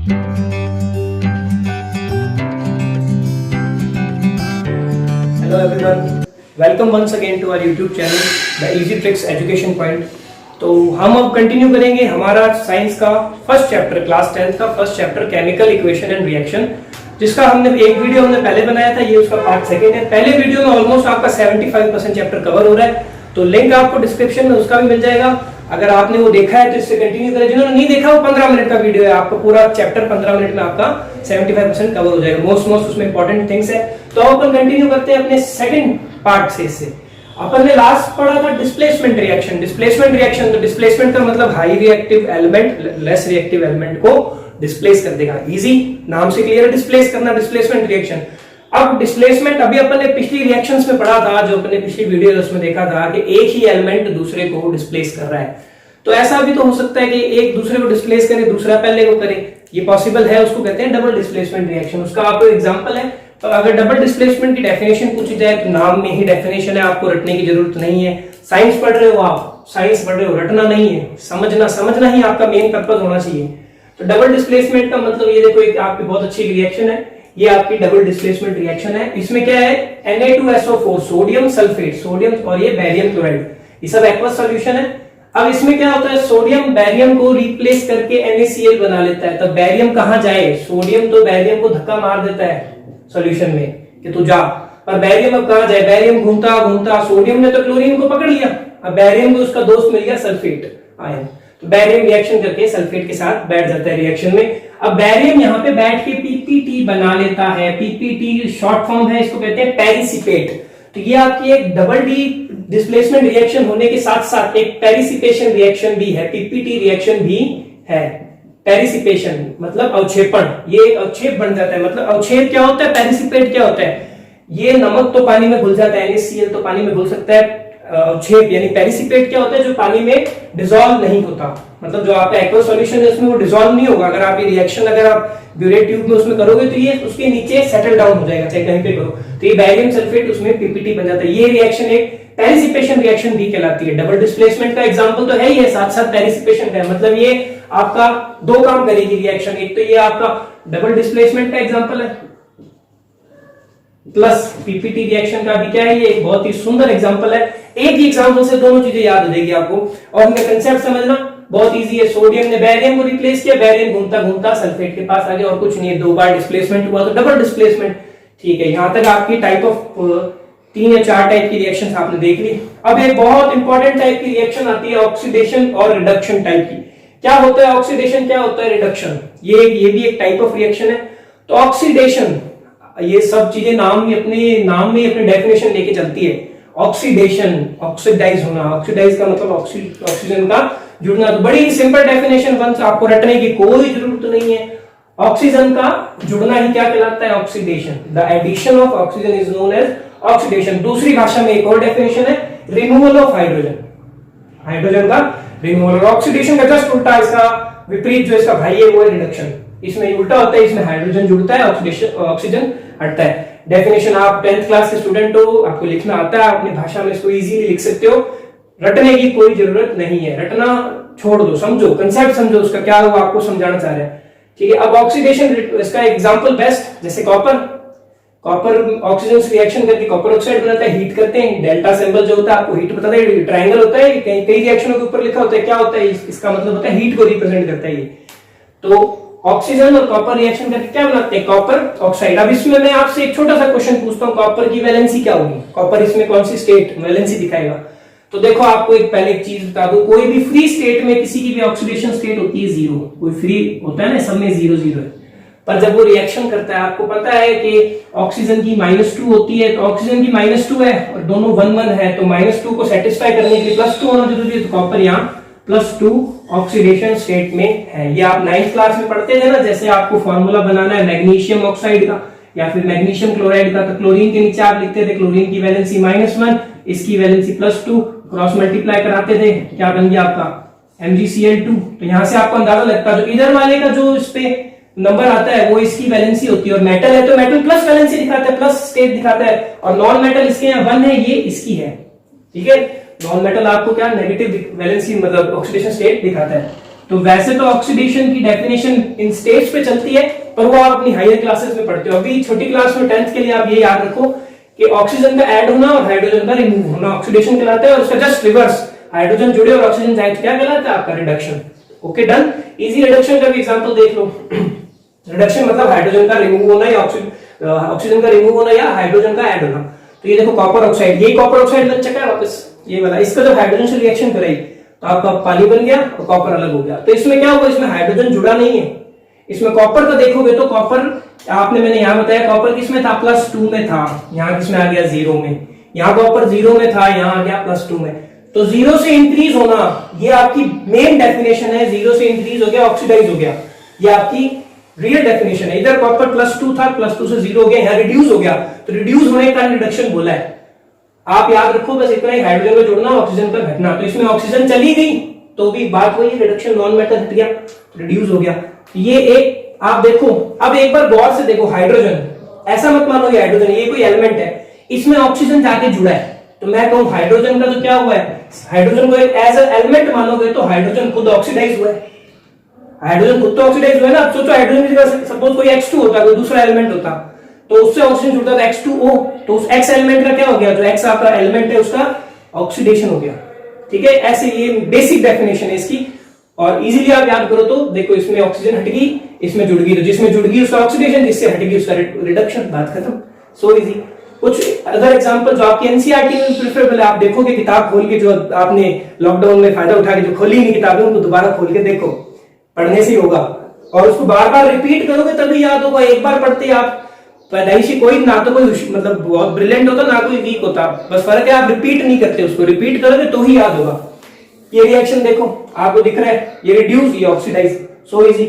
Hello everyone, welcome once again to our YouTube channel The Easy Tricks Education Point। तो हम अब continue करेंगे हमारा साइंस का फर्स्ट चैप्टर, क्लास 10th का first chapter chemical equation and reaction, जिसका हमने एक वीडियो हमने पहले बनाया था, ये उसका पार्ट सेकंड है। पहले वीडियो में ऑलमोस्ट आपका 75% चैप्टर कवर हो रहा है, तो लिंक आपको डिस्क्रिप्शन में उसका भी मिल जाएगा। अगर आपने वो देखा है तो इससे कंटिन्यू करें, जिन्होंने नहीं देखा वो 15 मिनट का वीडियो है, आपका पूरा चैप्टर 15 मिनट में आपका 75% कवर हो जाएगा। मोस्ट उसमें इंपॉर्टेंट थिंग्स है। तो अपन कंटिन्यू करते हैं अपने सेकंड पार्ट से। इससे अपन ने लास्ट पढ़ा था डिस्प्लेसमेंट रिएक्शन। डिस्प्लेसमेंट रिएक्शन, तो डिस्प्लेसमेंट का मतलब high reactive element less reactive element को डिस्प्लेस कर देगा। इजी, नाम से क्लियर है, डिस्प्लेस करना, डिस्प्लेसमेंट रिएक्शन। अब डिस्प्लेसमेंट अभी अपन ने पिछली रिएक्शंस में पढ़ा था, जो अपन ने पिछली वीडियो उसमें देखा था कि एक ही एलिमेंट दूसरे को डिस्प्लेस कर रहा है। तो ऐसा भी तो हो सकता है कि एक दूसरे को डिस्प्लेस करे, दूसरा पहले को करे, ये पॉसिबल है, उसको कहते हैं डबल डिस्प्लेसमेंट रिएक्शन। उसका आपको एग्जांपल है। तो अगर डबल डिस्प्लेसमेंट की डेफिनेशन पूछी जाए तो नाम में ही डेफिनेशन है, आपको रटने की जरूरत नहीं है। साइंस पढ़ रहे हो आप, साइंस पढ़ रहे हो, रटना नहीं है, समझना ही आपका मेन पर्पस होना चाहिए। तो डबल डिस्प्लेसमेंट का मतलब ये देखो, एक आपकी बहुत अच्छी रिएक्शन है, ये आपकी डबल डिस्प्लेसमेंट रिएक्शन है। इसमें क्या है, Na2SO4 सोडियम सल्फेट, सोडियम और ये बैरियम क्लोराइड, ये सब एक्वस सॉल्यूशन है। अब इसमें क्या होता है, सोडियम बैरियम को रिप्लेस करके NaCl बना लेता है। तो बैरियम कहां जाए, सोडियम तो बैरियम को धक्का मार देता है सॉल्यूशन में कि तू जा, पर बैरियम अब कहां जाए, बैरियम घूमता घूमता, सोडियम ने तो क्लोरीन को पकड़ लिया, अब बैरियम को उसका दोस्त मिल गया सल्फेट आयन। तो बैरियम रिएक्शन करके सल्फेट के साथ बैठ जाता है रिएक्शन में। अब बैरियम यहाँ पे बैठ के पीपीटी बना लेता है। पीपीटी शॉर्ट फॉर्म है, इसको कहते हैं पेरिसिपेट। तो ये आपकी एक डबल डी डिस्प्लेसमेंट रिएक्शन होने के साथ साथ एक पेरिसिपेशन रिएक्शन भी है, पीपीटी रिएक्शन भी है। पेरिसिपेशन मतलब अवक्षेपण, ये एक अवक्षेप बन जाता है। मतलब अवक्षेप क्या होता है, पेरिसिपेट क्या होता है, ये नमक तो पानी में घुल जाता है, NaCl तो पानी में घुल सकता है। अवक्षेप यानी पेरिसिपेट क्या होता है, जो पानी में डिसॉल्व नहीं होता, मतलब जो आपका एक्वस सॉल्यूशन है उसमें वो डिसॉल्व नहीं होगा। अगर आप ये रिएक्शन अगर आप ब्यूरेट ट्यूब में उसमें करोगे तो ये उसके नीचे सेटल डाउन हो जाएगा, चाहे कहीं पे करो। तो ये बैरियम सल्फेट उसमें पीपीटी बन जाता है। ये रिएक्शन एक पेरिसिपेशन रिएक्शन भी कहलाती है। डबल डिस्प्लेसमेंट का एग्जांपल तो है ही है, साथ साथ पेरिसिपेशन का, मतलब ये आपका दो काम करेगी रिएक्शन। एक तो ये आपका डबल डिस्प्लेसमेंट का एग्जांपल है, प्लस पीपीटी रिएक्शन का भी क्या है, ये एक बहुत ही सुंदर एग्जांपल है। एक ही एग्जांपल से दोनों चीजें याद हो जाएगी आपको, और इनका कंसेप्ट समझना बहुत इजी है। सोडियम ने बैरियम को रिप्लेस किया, बैरियम घूमता घूमता सल्फेट के पास आ गया, और कुछ नहीं है, दो बार डिस्प्लेसमेंट हुआ तो डबल डिस्प्लेसमेंट। ठीक है, यहां तक आपकी टाइप ऑफ 3 या 4 टाइप की रिएक्शंस आपने देख ली। अब एक बहुत इंपॉर्टेंट टाइप की रिएक्शन आती है ऑक्सीडेशन और रिडक्शन टाइप की। क्या होता है ऑक्सीडेशन, क्या होता है रिडक्शन, ये भी एक टाइप ऑफ रिएक्शन है। तो ऑक्सीडेशन, ये सब चीजें नाम में अपने डेफिनेशन लेके चलती है। ऑक्सीडेशन, ऑक्सीडाइज होना, ऑक्सीडाइज का मतलब ऑक्सीजन का जुड़ना। तो बड़ी सिंपल डेफिनेशन, वंस आपको रटने की कोई जरूरत नहीं है। ऑक्सीजन का जुड़ना ही क्या कहलाता है, oxidation. The addition of oxygen is known as oxidation. दूसरी भाषा में एक और डेफिनेशन है, रिमूवल ऑफ हाइड्रोजन, हाइड्रोजन का रिमूवल। ऑक्सीडेशन का जस्ट उल्टा, इसका विपरीत जो इसका भाई है वो है रिडक्शन। इसमें उल्टा होता है, इसमें हाइड्रोजन जुड़ता है, ऑक्सीजन हटता है। डेफिनेशन आप 10th क्लास के स्टूडेंट हो, आपको लिखना आता है, अपनी भाषा में इसको इजीली लिख सकते हो, रटने की कोई जरूरत नहीं है। रटना छोड़ दो, समझो कंसेप्ट, समझो उसका क्या वो आपको समझाना चाह रहे हैं। ठीक है, अब ऑक्सीडेशन, इसका एग्जांपल बेस्ट, जैसे कॉपर ऑक्सीजन से रिएक्शन करके कॉपर ऑक्साइड बनाता है, हीट करते हैं। डेल्टा सिंबल जो होता है आपको हीट पता है, ट्रायंगल होता है, कई रिएक्शनों के ऊपर लिखा होता है, क्या होता है, इसका मतलब होता है हीट को रिप्रेजेंट करता है ये। तो ऑक्सीजन और कॉपर रिएक्शन करके क्या बनाते हैं, कॉपर ऑक्साइड। अब इसमें मैं आपसे एक छोटा सा क्वेश्चन पूछता हूँ, कॉपर की वैलेंसी क्या होगी, कॉपर इसमें कौन सी स्टेट वैलेंसी दिखाएगा। तो देखो आपको पहले एक चीज बता दूं, कोई भी फ्री स्टेट में किसी की भी ऑक्सीडेशन स्टेट होती है 0, कोई फ्री होता है ना, सब में 0 0 है। पर जब वो रिएक्शन करता है, आपको पता है कि ऑक्सीजन की -2 होती है, तो ऑक्सीजन की -2 है और दोनों 1 1 है, तो -2 को सेटिस्फाई करने के लिए +2 होना जरूरी है। तो कॉपर यहाँ +2 ऑक्सीडेशन स्टेट में है। ये आप 9th क्लास में पढ़ते थे ना, जैसे आपको फॉर्मूला बनाना है मैग्नीशियम ऑक्साइड का या फिर मैग्नीशियम क्लोराइड का, तो क्लोरीन के नीचे आप लिखते थे क्लोरीन की वैलेंसी -1, इसकी वैलेंसी +2, क्रॉस मल्टीप्लाई कराते थे, क्या बन गया आपका MgCl2। तो यहां से आपको अंदाजा लगता है, जो इधर वाले का जो इस पे नंबर आता है वो इसकी वैलेंसी होती है, और मेटल है तो मेटल प्लस वैलेंसी दिखाता है, प्लस स्टेट दिखाता है, और नॉन मेटल इसके यहाँ 1 है, ये इसकी है। ठीक है, नॉन मेटल आपको क्या नेगेटिव वैलेंसी मतलब ऑक्सीडेशन स्टेट दिखाता है। तो वैसे तो ऑक्सीडेशन की डेफिनेशन इन स्टेज पे चलती है, पर वो आप अपनी हायर क्लासेस में पढ़ते हो। अभी छोटी क्लास में 10th के लिए आप ये याद रखो कि ऑक्सीजन का ऐड होना और हाइड्रोजन का रिमूव होना ऑक्सीडेशन कहलाता है, और उसका जस्ट रिवर्स हाइड्रोजन जुड़े और ऑक्सीजन जाए तो क्या कहलाता है आपका reduction. Okay done. Easy reduction का भी एग्जांपल देख लो। रिडक्शन मतलब हाइड्रोजन का रिमूव होना या ऑक्सीजन का रिमूव होना या हाइड्रोजन का ऐड होना। तो ये देखो कॉपर ऑक्साइड, ये कॉपर ऑक्साइड बन चुका है वापस, ये वाला। इसका जब हाइड्रोजन से रिएक्शन करेगी तो आपका पानी बन गया और कॉपर अलग हो गया। तो इसमें क्या होगा, इसमें हाइड्रोजन जुड़ा नहीं है। इसमें कॉपर का देखोगे तो कॉपर मैंने यहाँ बताया कॉपर किसमें था, +2 में था, यहाँ किसमें आ गया 0 में। यहाँ कॉपर 0 में था, यहाँ आ गया +2 में। तो 0 से इंक्रीज होना ये आपकी मेन डेफिनेशन है। 0 से इंक्रीज हो गया, ऑक्सीडाइज हो गया, ये आपकी रियल डेफिनेशन है। इधर कॉपर +2 था, +2 से 0 हो गया, यहाँ रिड्यूस हो गया, तो रिड्यूस होने का रिडक्शन बोला है। आप याद रखो बस इतना ही, हाइड्रोजन का जुड़ना, ऑक्सीजन का घटना। तो इसमें ऑक्सीजन चली गई तो भी बात वही, रिडक्शन नॉन मेटल हट गया, रिड्यूस हो गया। ये एक आप देखो, अब एक बार गौर से देखो, हाइड्रोजन ऐसा मत मानो ये हाइड्रोजन ये कोई एलिमेंट है, इसमें ऑक्सीजन जाके जुड़ा है। तो मैं कहूं हाइड्रोजन का तो क्या हुआ है, हाइड्रोजन को एज ए एलिमेंट मानोगे तो हाइड्रोजन खुद ऑक्सीडाइज हुआ है। हाइड्रोजन खुद तो ऑक्सीडाइज हुआ है ना। सोचो हाइड्रोजन की जगह सपोज कोई X2 होता, कोई दूसरा एलिमेंट होता, तो उससे ऑक्सीजन जुड़ता था X2O, तो उस X एलिमेंट का क्या हो गया, जो X आपका एलिमेंट है उसका ऑक्सीडेशन हो गया। ठीक है, ऐसे ये बेसिक डेफिनेशन है इसकी, और इजीली आप याद करो तो देखो, इसमें ऑक्सीजन हट गई, इसमें जुड़ गई, तो जिसमें जुड़ गई उसका ऑक्सीडेशन, जिससे हट गई उसका रिडक्शन, बात खत्म। So easy. कुछ अदर एग्जांपल जो आपकी एनसीईआरटी में प्रेफरेबल है, आप देखोगे किताब खोल के, जो आपने लॉकडाउन में फायदा उठा के जो खोली नहीं किताबें, उनको दोबारा खोल के देखो, पढ़ने से ही होगा, और उसको बार बार रिपीट करोगे तभी याद होगा। एक बार पढ़ते आप पैदाइशी कोई ना तो कोई मतलब बहुत ब्रिलियंट होता ना कोई वीक होता, बस फर्क है आप रिपीट नहीं करते, उसको रिपीट करोगे तो ही याद होगा। ये रिएक्शन देखो आपको दिख रहा है, ये रिड्यूस, ये ऑक्सीडाइज, सो इजी।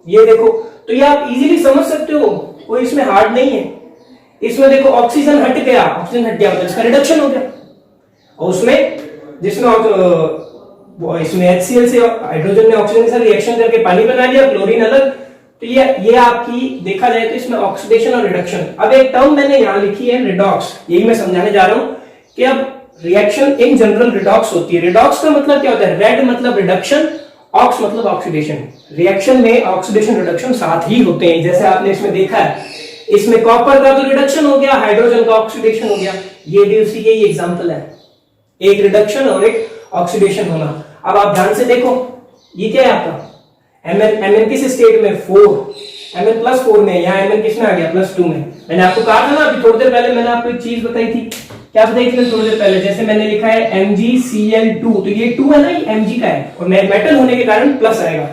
ये देखो, तो ये आप इजीली समझ सकते हो, कोई इसमें हार्ड नहीं है। इसमें देखो ऑक्सीजन हट गया, ऑक्सीजन हट गया मतलब इसका रिडक्शन हो गया, और उसमें जिसमें इसमें HCl से हाइड्रोजन ने ऑक्सीजन के साथ रिएक्शन करके पानी बना लिया, क्लोरीन अलग। तो ये आपकी देखा जाए तो इसमें ऑक्सीडेशन और रिडक्शन। अब एक टर्म मैंने यहां लिखी है रिडॉक्स, यही मैं समझाने जा रहा हूं कि अब रिएक्शन इन जनरल रिडॉक्स होती है। रिडॉक्स का मतलब क्या होता है, रेड मतलब रिडक्शन, ऑक्स मतलब ऑक्सीडेशन। रिएक्शन में ऑक्सीडेशन रिडक्शन साथ ही होते हैं, जैसे आपने इसमें देखा है, इसमें कॉपर का तो रिडक्शन हो गया, हाइड्रोजन का ऑक्सीडेशन हो गया। ये भी उसी के ही एग्जांपल है, एक रिडक्शन और एक ऑक्सीडेशन होना। अब आप ध्यान से देखो, ये क्या है आपका Mn किस स्टेट में, 4, Mn +4 में, यहाँ Mn किसमें आ गया, +2 में। मैंने आपको कहा था ना अभी थोड़ी देर पहले, मैंने आपको एक चीज बताई थी, क्या बताई थी थोड़ी देर पहले, जैसे मैंने लिखा है MgCl2, तो ये 2 है ना, ये Mg का है, और मेटल होने के कारण प्लस आएगा।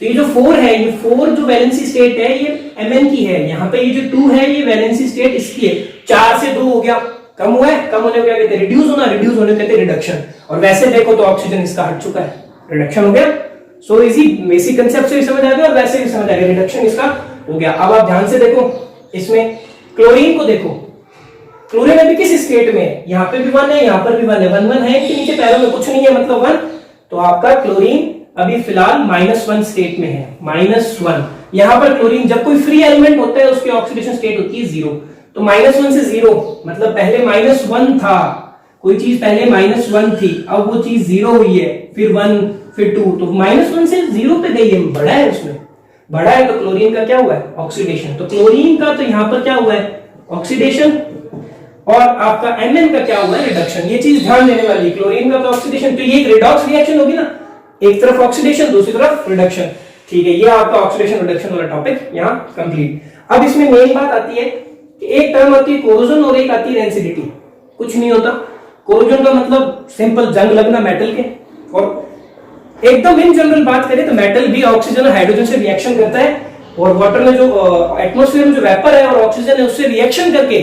तो ये जो 4 है, ये 4 जो वैलेंसी स्टेट है ये Mn की है, यहाँ पे ये जो 2 है ये वैलेंसी स्टेट इसकी है। 4 से 2 हो गया, कम हुआ है, कम होने को क्या कहते हैं, रिड्यूस होना, रिड्यूस होने को कहते हैं रिडक्शन। और वैसे देखो तो ऑक्सीजन इसका हट चुका है, रिडक्शन हो गया। सो इजी, बेसिक कंसेप्ट से भी समझ आ गया और वैसे भी समझ आ गया, रिडक्शन इसका हो गया। अब आप ध्यान से देखो, इसमें क्लोरीन को देखो, क्लोरीन अभी किस स्टेट में, यहाँ पे भी 1 है, यहाँ पर भी 1 है, 1 1 है, इनके नीचे पैरों में कुछ नहीं है मतलब 1। तो आपका क्लोरीन अभी फिलहाल -1 स्टेट में है, -1। यहाँ पर क्लोरीन जब कोई फ्री एलिमेंट होता है उसकी ऑक्सीडेशन स्टेट होती है 0। तो -1 से 0 मतलब पहले -1 था, कोई चीज पहले -1 थी, अब वो चीज 0 हुई है, फिर 1 फिर 2, तो -1 से 0 पे गई है, बढ़ा है, उसमें बढ़ा है। तो क्लोरीन का क्या हुआ है, ऑक्सीडेशन। तो क्लोरीन का तो यहाँ पर क्या हुआ है, ऑक्सीडेशन, और आपका Mn का क्या हुआ है, रिडक्शन। ये चीज ध्यान देने वाली है, क्लोरीन का तो ऑक्सीडेशन, तो ये एक रिडॉक्स रिएक्शन होगी ना, एक तरफ ऑक्सीडेशन दूसरी तरफ रिडक्शन। ठीक है, ये आपका ऑक्सीडेशन रिडक्शन वाला टॉपिक यहाँ कंप्लीट। अब इसमें मेन बात आती है कि एक टर्म आती है कोरोजन और एक आती है रेंसिडिटी। कुछ नहीं होता, कोरोजन का मतलब सिंपल जंग लगना मेटल के, और एकदम इन जनरल बात करें तो मेटल भी ऑक्सीजन और हाइड्रोजन से रिएक्शन करता है, और वाटर में जो एटमॉस्फेयर में जो वेपर है और ऑक्सीजन है उससे रिएक्शन करके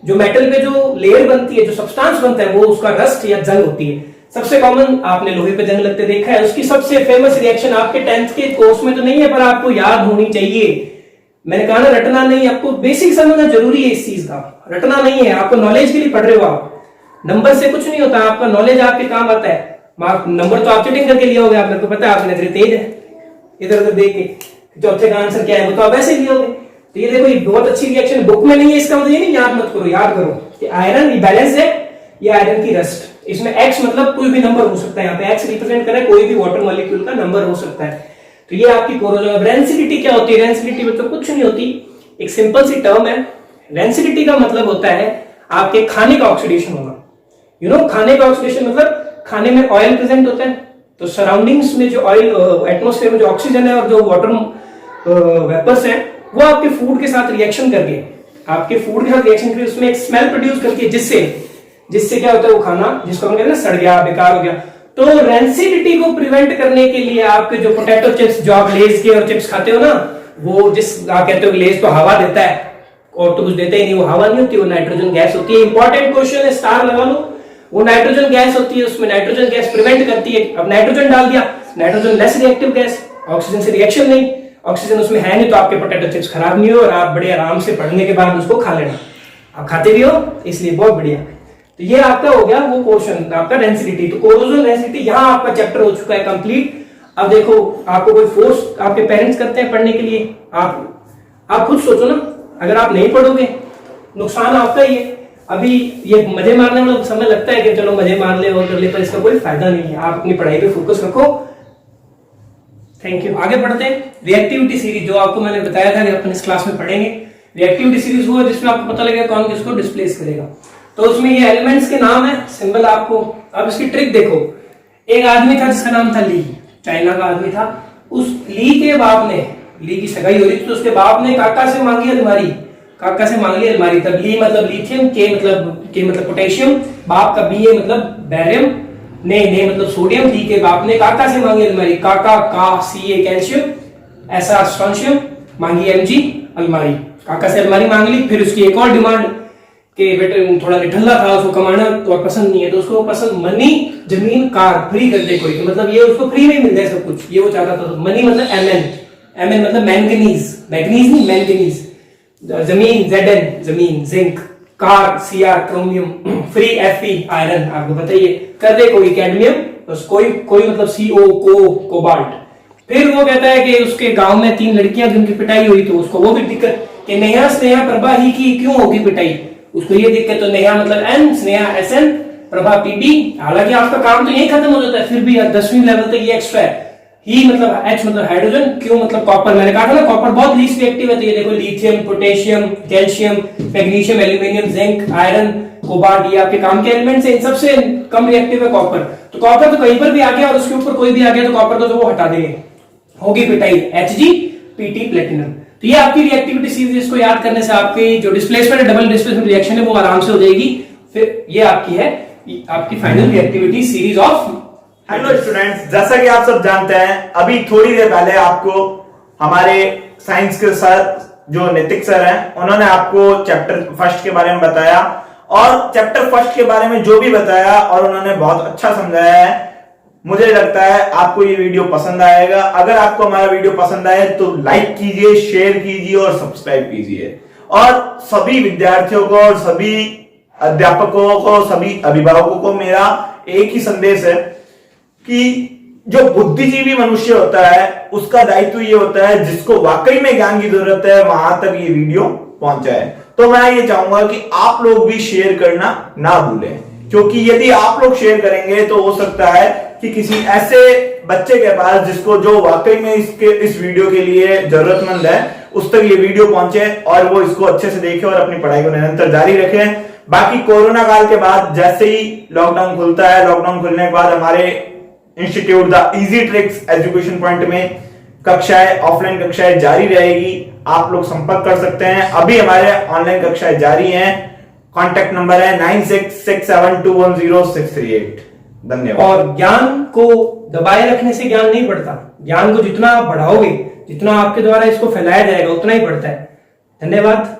जो मेटल पे जो लेयर बनती है, जो सब्सटेंस बनता है, वो उसका रस्ट या जंग होती है। सबसे कॉमन आपने लोहे पे जंग लगते देखा है, उसकी सबसे फेमस रिएक्शन आपके 10th के कोर्स में तो नहीं है, पर आपको याद होनी चाहिए। मैंने कहा ना रटना नहीं, आपको बेसिक समझना जरूरी है इस चीज का, रटना नहीं है, आपको नॉलेज के लिए पढ़ रहे हो आप, नंबर से कुछ नहीं होता, आपका नॉलेज आपके काम आता है। मार्क नंबर तो आप चीटिंग करके लिए होगे, आप मेरे को पता है, आपकी नजरें तेज है, इधर उधर देख के चौथे का आंसर क्या है वो तो आप ऐसे लिए होगे। तो ये देखो, ये बहुत अच्छी रिएक्शन बुक में नहीं है, इसका मतलब ये नहीं याद मत करो, याद करो कि आयरन बैलेंस है, ये आयरन की रस्ट। इसमें X मतलब कोई भी नंबर हो सकता है, यहाँ पे X रिप्रेजेंट करे कोई भी वाटर मॉलिक्यूल का नंबर हो सकता है। तो ये आपकी कोरोजन। रेंसिडिटी क्या होती है? रेंसिडिटी मतलब कुछ नहीं होती, एक सिंपल सी टर्म है। रेंसिडिटी का मतलब होता है आपके खाने का ऑक्सीडेशन होना। यू नो, खाने का ऑक्सीडेशन मतलब खाने में ऑयल प्रेजेंट होता है, तो सराउंडिंग्स में जो ऑयल, एटमॉस्फेयर में जो ऑक्सीजन है और जो वाटर वेपर्स है, वो आपके फूड के साथ रिएक्शन करके, उसमें एक स्मेल प्रोड्यूस करके, जिससे क्या होता है, वो खाना जिसको हम कहते हैं सड़ गया, बेकार हो गया। तो रेंसिडिटी को प्रिवेंट करने के लिए आपके जो पोटैटो चिप्स, जो आप लेज के और चिप्स खाते हो ना, वो जिस आप कहते हो लेज तो हवा देता है और तो कुछ देता ही नहीं, वो हवा नहीं होती, वो नाइट्रोजन गैस होती है। इंपॉर्टेंट क्वेश्चन है, स्टार लगा लो। वो नाइट्रोजन गैस होती है, उसमें नाइट्रोजन गैस प्रिवेंट करती है। अब नाइट्रोजन डाल दिया, nitrogen less reactive gas, oxygen से रिएक्शन नहीं, ऑक्सीजन उसमें है नहीं, तो आपके पोटैटो चिप्स खराब नहीं हो और आप बड़े आराम से पढ़ने के बाद उसको खा लेना। आप खाते भी हो, इसलिए बहुत बढ़िया। तो ये आपका हो गया वो पोर्शन आपका डेंसिटी। तो कोरोजन डेंसिटी, यहां आपका चैप्टर हो चुका है कंप्लीट। अब देखो, आपको कोई फोर्स आपके पेरेंट्स करते हैं पढ़ने के लिए, आप खुद सोचो ना, अगर आप नहीं पढ़ोगे नुकसान आपका ही है। अभी ये मजे मारने में समय लगता है कि चलो मजे मार ले और कर ले, पर इसका कोई फायदा नहीं है। आप अपनी पढ़ाई पे फोकस रखो। Thank you. आगे बढ़ते हैं। रिएक्टिविटी सीरीज, जो आपको मैंने बताया था कि अपन इस क्लास में पढ़ेंगे। रिएक्टिविटी सीरीज वो है जिसमें आपको पता लगेगा कौन किसको डिस्प्लेस करेगा। तो उसमें ये एलिमेंट्स के नाम है, सिंबल आपको। अब इसकी ट्रिक देखो, एक आदमी था जिसका नाम था ली, चाइना का आदमी था। उस ली के बाप ने, ली की सगाई हो रही थी, तो उसके बाप ने काका से मांगी अलमारी, तब ली मतलब लिथियम, के मतलब पोटेशियम, बाप का बी मतलब बैरियम, ने मतलब सोडियम। ली के बाप ने काका से मांगी अलमारी, काका का सी कैल्शियम, ऐसा स्ट्रोंशियम, मांगी Mg अलमारी। काका से अलमारी मांग ली। फिर उसकी एक और डिमांड कि बेटे थोड़ा निठल्ला था, उसको कमाना तो पसंद नहीं है, तो उसको पसंद मनी, जमीन, कार फ्री कर दे कोई, तो मतलब ये उसको फ्री में मिल जाए सब कुछ, ये वो चाहता था। मनी मतलब Mn मतलब मैंगनीज, मैग्नीज नहीं मैंगनीज, जमीन Zn जमीन, zinc, car Cr chromium, free Fe iron, आपको बताइए, कर दे कोई कैडमियम, बस कोई मतलब CO कोबाल्ट। फिर वो कहता है कि उसके गांव में 3 लड़कियां जिनकी पिटाई हुई, तो उसको वो भी दिक्कत कि नेहा स्नेहा प्रभा ही की क्यों होगी पिटाई, उसको ये दिक्कत। तो नेहा मतलब N, Sneha SN, Prabha PB। हालांकि आपका काम तो यही खत्म हो जाता है, फिर भी 10वीं लेवल तक ये एक्स्ट्रा है। ही मतलब H मतलब हाइड्रोजन, क्यों मतलब कॉपर। मैंने कहा था ना कॉपर बहुत लीस्ट रिएक्टिव है, तो ये देखो lithium, potassium, calcium, magnesium, aluminium, zinc, iron, cobalt, ये आपके काम के एलिमेंट्स हैं। इन सबसे कम रिएक्टिव है कॉपर। तो कॉपर तो कहीं पर भी आ गया और उसके ऊपर कोई भी आ गया तो कॉपर को तो वो हटा देंगे, होगी पिटाई, Hg प्लेटिनम। तो ये आपकी रिएक्टिविटी सीरीज, इसको याद करने से आपकी जो डिस्प्लेसमेंट है, डबल डिस्प्लेसमेंट रिएक्शन है, वो आराम से हो जाएगी। फिर ये आपकी है आपकी final reactivity series of. Hello students, जैसा कि आप सब जानते हैं, अभी थोड़ी देर पहले आपको हमारे साइंस के सर जो नितिक सर हैं, उन्होंने आपको चैप्टर फर्स्ट के बारे में बताया, और चैप्टर फर्स्ट के बारे में जो भी बताया और उन्होंने बहुत अच्छा समझाया है। मुझे लगता है आपको ये वीडियो पसंद आएगा। अगर आपको हमारा वीडियो पसंद आए तो लाइक कीजिए, शेयर कीजिए और सब्सक्राइब कीजिए। और सभी विद्यार्थियों को और सभी अध्यापकों को, सभी अभिभावकों को मेरा एक ही संदेश है कि जो बुद्धिजीवी मनुष्य होता है उसका दायित्व ये होता है, जिसको वाकई में ज्ञान की जरूरत है वहां तक ये वीडियो पहुंचाए। तो मैं ये चाहूंगा कि आप लोग भी शेयर करना ना भूलें, क्योंकि यदि आप लोग शेयर करेंगे तो हो सकता है कि किसी ऐसे बच्चे के पास जिसको जो वाकई में इस वीडियो के लिए जरूरतमंद है, उस तक ये वीडियो पहुंचे और वो इसको अच्छे से देखे और अपनी पढ़ाई को निरंतर जारी रखें। बाकी कोरोना काल के बाद जैसे ही लॉकडाउन खुलता है, लॉकडाउन खुलने के बाद हमारे institute the easy tricks education point में कक्षाएं, ऑफलाइन कक्षाएं जारी रहेगी। आप लोग संपर्क कर सकते हैं। अभी हमारे ऑनलाइन कक्षाएं जारी हैं। कॉन्टैक्ट नंबर है 9667210638। धन्यवाद। और ज्ञान को दबाए रखने से ज्ञान नहीं बढ़ता, ज्ञान को जितना आप बढ़ाओगे, जितना आपके द्वारा इसको फैलाया जाएगा, उतना ही बढ़ता है। धन्यवाद।